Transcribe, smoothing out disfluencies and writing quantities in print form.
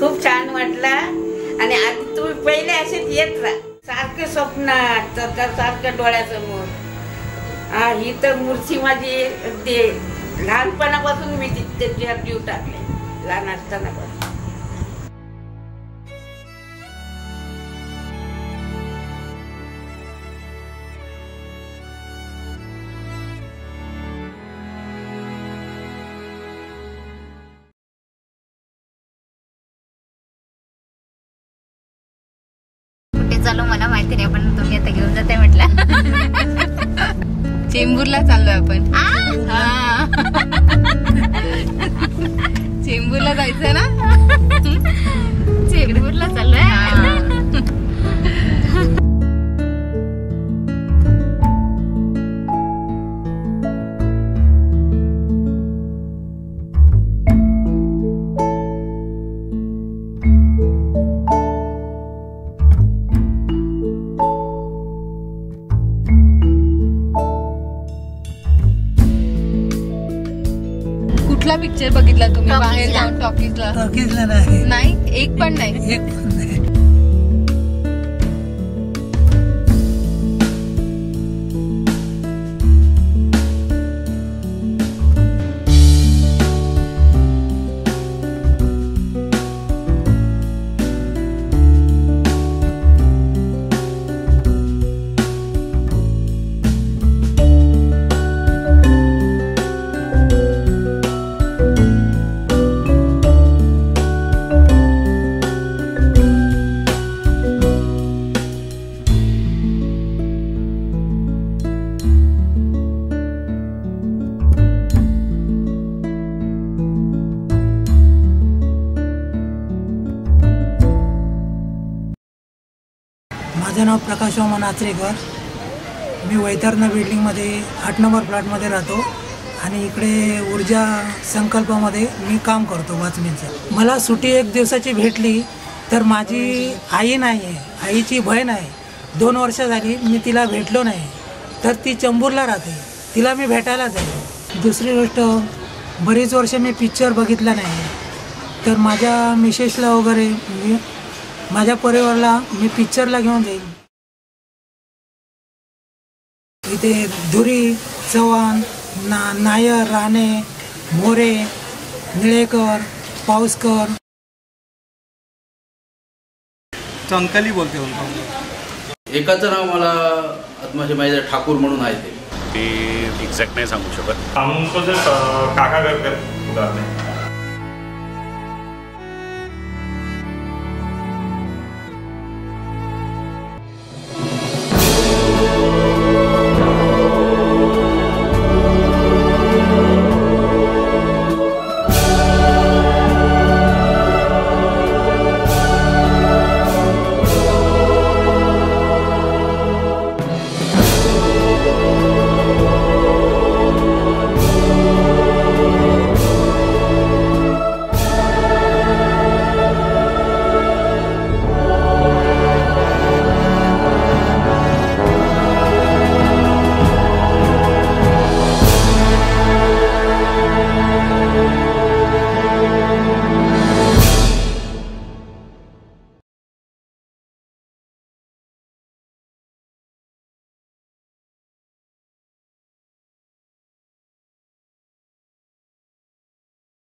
खूप छान वाटलं आणि आधी तुम्ही पहिले असेच येत राहा सारखे स्वप्नात सारखं डोळ्यासमोर. ही तर मूर्ती माझी ते लहानपणापासून मी त्याच्यावर जीव टाकले लहान असतानापासून. चालू मला माहिती नाही पण तुम्ही आता घेऊन जाते म्हटलं. चेंबूरला चाललोय आपण. चेंबूरला जायचंय ना. चेंबूरला चाललोय. कुठला पिक्चर बघितला तुम्ही बाहेर जाऊन टॉकीजला? टॉकीजला नाही. नाही एक पण नाही. एक पण नाही. माझं नाव प्रकाश वामन आचरेकर. मी वैतरणा बिल्डिंगमध्ये 8 नंबर प्लॉटमध्ये राहतो आणि इकडे ऊर्जा संकल्पामध्ये मी काम करतो वाचणीचं. मला सुट्टी 1 दिवसाची भेटली तर माझी आई नाही आहे, आईची बहीण आहे. 2 वर्ष झाली मी तिला भेटलो नाही तर ती चेंबूरला राहते, तिला मी भेटायला जाईल. दुसरी गोष्ट बरीच वर्ष मी पिक्चर बघितला नाही तर माझ्या मिसेसला वगैरे माझ्या परिवाराला मी पिक्चरला घेऊन जाईल. इथे धुरी, चव्हाण, नायर, राणे, मोरे, निळेकर, पाऊसकर. चंकाली बोलते. एकाचं नाव मला आत्माचे माहिती ठाकूर म्हणून आहे. ते एक्झॅक्ट नाही सांगू शकत. हम उनको सिर्फ काका करके पुकारते हैं.